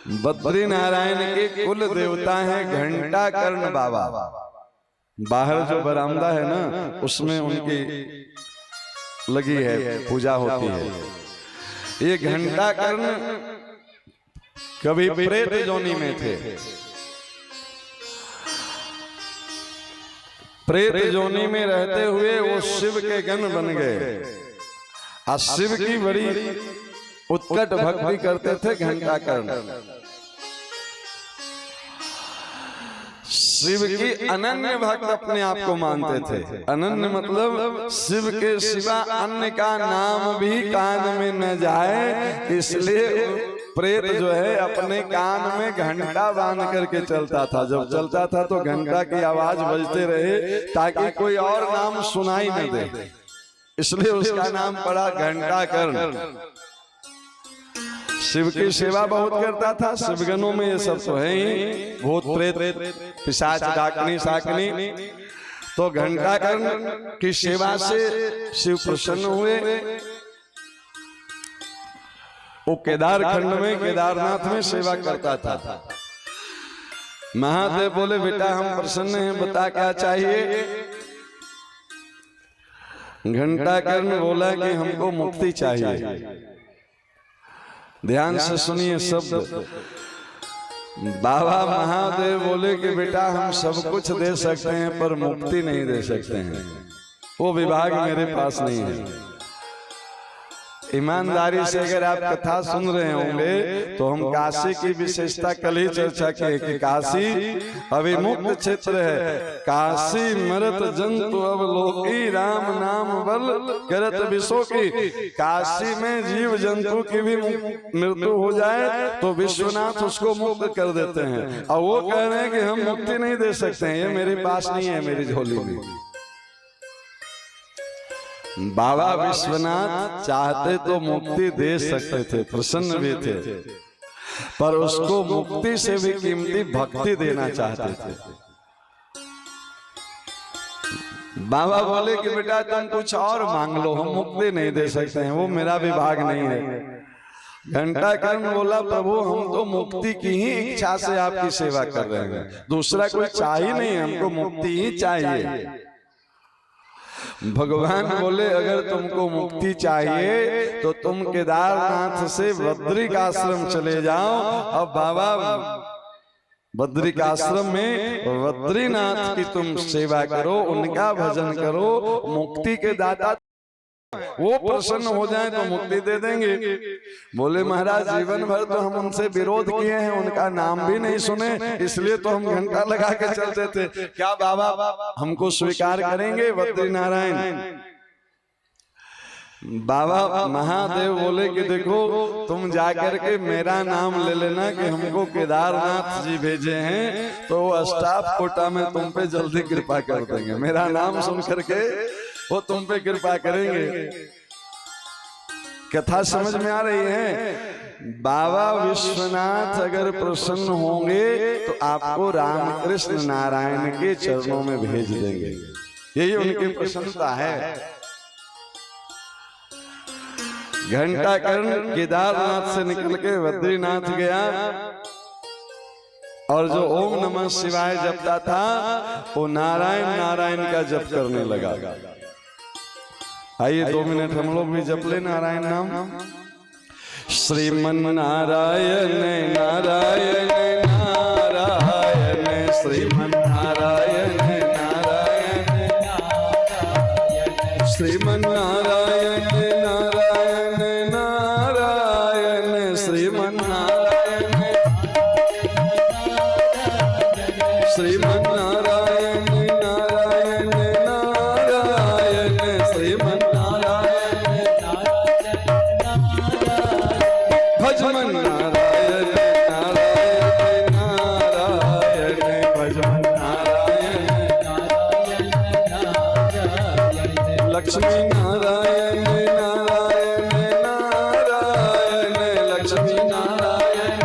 बद्री नारायण के कुल देवता हैं घंटा कर्ण बाबा। बाहर जो बरामदा है ना उसमें उनकी लगी है, पूजा होती है। ये घंटा कर्ण कभी प्रेत योनि में थे। प्रेत योनि में रहते हुए वो शिव के गण बन गए और शिव की बड़ी उत्कट भक्ति करते थे घंटा कर्ण। शिव की अनन्य भक्त अपने आप को मानते थे। अनन्य मतलब शिव के सिवा अन्य का नाम भी कान में न जाए, इसलिए प्रेत जो है अपने कान में घंटा बांध करके चलता था। जब चलता था तो घंटा की आवाज बजते रहे ताकि कोई और नाम सुनाई न दे, इसलिए उसका नाम पड़ा घंटा कर्ण। शिव की सेवा बहुत करता था। शिवगणों में ये सब तो है ही, भूत प्रेत पिशाच डाकनी साकनी। तो घंटा कर्ण की सेवा से शिव प्रसन्न हुए। वो केदार खंड में केदारनाथ में सेवा करता था। महादेव बोले बेटा हम प्रसन्न हैं, बता क्या चाहिए। घंटा कर्ण बोला कि हमको मुक्ति चाहिए। ध्यान से सुनिए शब्द। बाबा महादेव बोले कि बेटा हम सब कुछ दे सकते हैं पर मुक्ति नहीं दे सकते हैं, वो विभाग मेरे पास नहीं है। ईमानदारी से अगर आप कथा सुन रहे होंगे तो हम काशी की विशेषता कल ही चर्चा की कि काशी अविमुक्त क्षेत्र है। काशी मरत जंतु अवलोकी राम नाम बल करत विश्व की। काशी में जीव जंतु की भी मृत्यु हो जाए तो विश्वनाथ उसको मुक्त कर देते हैं, और वो कह रहे हैं कि हम मुक्ति नहीं दे सकते हैं, ये मेरे पास नहीं है, मेरी झोली में। बाबा विश्वनाथ चाहते तो मुक्ति दे सकते थे, प्रसन्न भी थे, पर उसको मुक्ति से भी कीमती भक्ति देना चाहते थे। बाबा बोले कि बेटा तुम कुछ और मांग लो, हम मुक्ति नहीं दे सकते हैं, वो मेरा विभाग नहीं है। घंटा कर्ण बोला प्रभु हम तो मुक्ति की ही इच्छा से आपकी सेवा कर रहे हैं, दूसरा कोई चाहिए नहीं, हमको मुक्ति ही चाहिए। भगवान बोले अगर तुमको मुक्ति चाहिए तो तुम केदारनाथ से बद्रिक आश्रम चले जाओ। अब बाबा बद्रिक आश्रम में बद्रीनाथ की तुम सेवा करो, उनका भजन करो, मुक्ति के दाता वो प्रसन्न हो जाए तो मुक्ति दे देंगे। बोले महाराज जीवन भर तो हम उनसे विरोध किए हैं, उनका नाम भी नहीं सुने, इसलिए तो हम घंटा लगा के चलते थे। क्या बाबा हमको स्वीकार करेंगे बद्री नारायण? बाबा महादेव बोले कि देखो तुम जाकर के मेरा नाम ले लेना कि हमको केदारनाथ जी भेजे हैं, तो वो स्टाफ कोटा में तुम पे जल्दी कृपा कर देंगे। मेरा नाम सुन करके वो तुम पे कृपा करेंगे। कथा समझ में आ रही है? बाबा विश्वनाथ अगर प्रसन्न होंगे तो आपको रामकृष्ण नारायण के चरणों में भेज देंगे, यही उनकी प्रसन्नता है। घंटा कर्ण केदारनाथ से निकल के बद्रीनाथ गया और जो ओम नमः शिवाय जपता था वो नारायण नारायण का जप करने लगा। आइए 2 मिनट हम लोग भी जप ले नारायण नाम। श्रीमन नारायण नारायण नारायण श्रीमन नारायण नारायण नारायण श्रीमन नारायण नारायण नारायण श्रीमन नारायण श्रीमन नारायण नारायण नारायण श्रीमन भजमन नारायण नारायण नारायण भजमन नारायण लक्ष्मी नारायण नारायण नारायण लक्ष्मी नारायण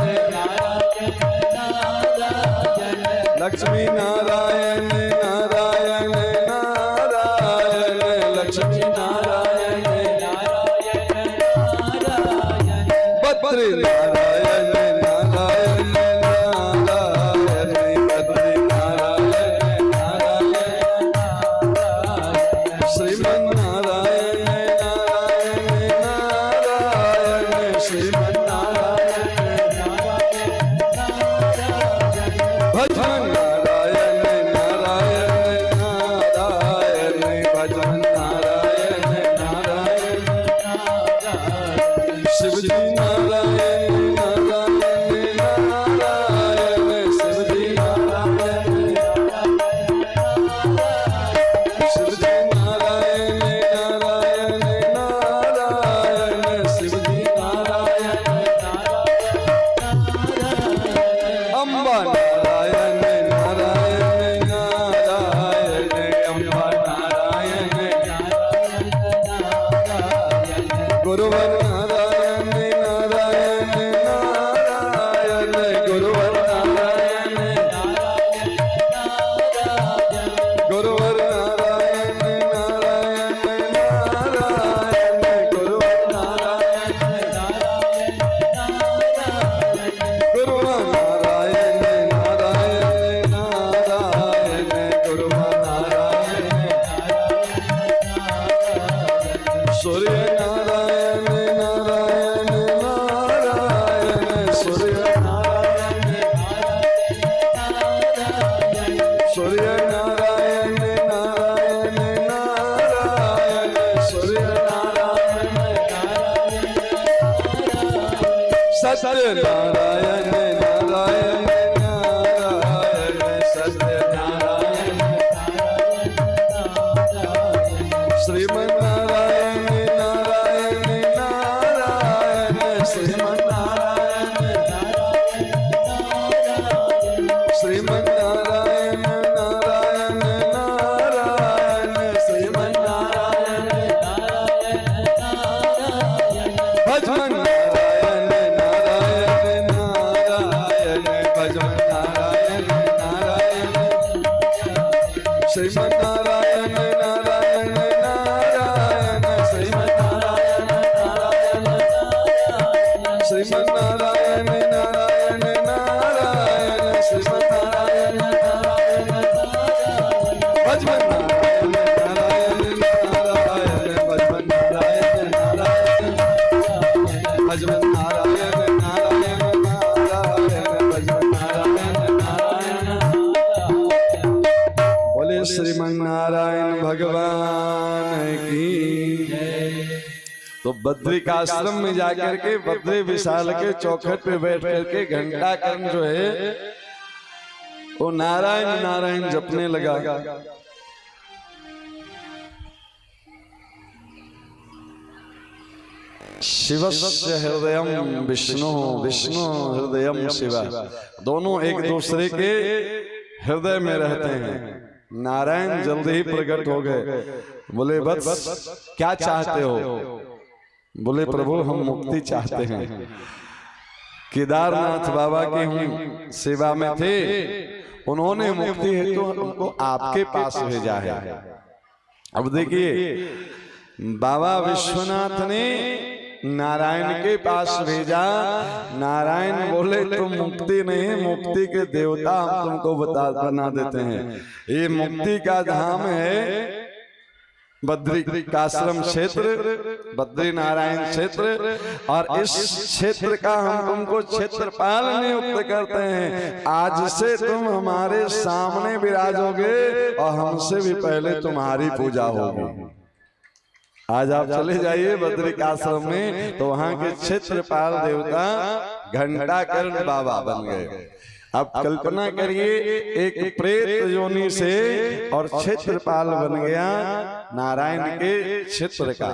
लक्ष्मी नारायण नारायण नारायण लक्ष्मी नारायण बद्री नारायण नारायण सूर्य नारायण सूर्य नारायण नारायण नारायण सूर्य नारायण सत्य नारायण नारायण नारायण सत्य नारायण श्रीमन नारायण नारायण नारायण श्रीमन नारायण श्रीमन नारायण नारायण नारायण श्रीमन नारायण भजमन नारायण नारायण नारायण भजमन नारायण नारायण श्रीमन नारायण नारायण नारायण श्रीमन नारायण नारायण श्रीमन नारायण नारायण नारायण श्रीमन नारायण नारायण भजमन नारायण नारायण नारायण भजमन नारायण नारायण भजमन नारायण नारायण नारायण भजमन नारायण नारायण बोले श्रीमन नारायण भगवान की। तो बद्रिकाश्रम में जाकर के बद्री विशाल के चौखट पे बैठ करके घंटा कर्ण जो है वो नारायण नारायण जपने लगा। शिवस्य हृदयम विष्णु विष्णु हृदयम शिव, दोनों एक दूसरे के हृदय में रहते हैं। नारायण जल्दी ही प्रकट हो गए। बोले बस क्या चाहते हो? बोले प्रभु हम मुक्ति चाहते हैं। केदारनाथ बाबा की हम सेवा में थे, उन्होंने मुक्ति हेतु हमको आपके पास भेजा है। अब देखिए बाबा विश्वनाथ ने नारायण के पास भेजा। नारायण बोले तुम मुक्ति नहीं, मुक्ति के देवता हम तुमको बना देते हैं। ये मुक्ति का धाम है बद्रिकाश्रम क्षेत्र, बद्री नारायण क्षेत्र, और इस क्षेत्र का हम तुमको क्षेत्रपाल नियुक्त करते हैं। आज से तुम हमारे सामने विराजोगे और हमसे भी पहले तुम्हारी पूजा होगी। आज आप चले जाइए बद्रिकाश्रम में तो वहां के क्षेत्रपाल देवता घंटाकर्ण बाबा बन गए। अब कल्पना करिए एक प्रेत योनि से और क्षेत्रपाल बन गया नारायण के क्षेत्र का।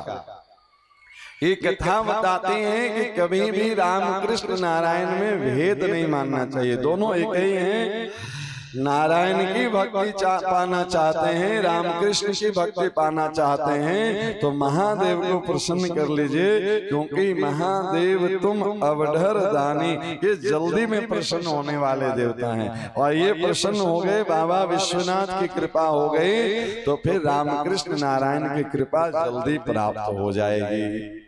ये कथा बताते हैं कि कभी भी रामकृष्ण नारायण में भेद नहीं मानना चाहिए, दोनों एक ही हैं। नारायण की भक्ति पाना चाहते हैं, रामकृष्ण की भक्ति पाना चाहते हैं तो महादेव को प्रसन्न कर लीजिए, क्योंकि महादेव तुम अवढर दानी, ये जल्दी में प्रसन्न होने वाले देवता हैं। और ये प्रसन्न हो गए, बाबा विश्वनाथ की कृपा हो गई तो फिर रामकृष्ण नारायण की कृपा जल्दी प्राप्त हो जाएगी।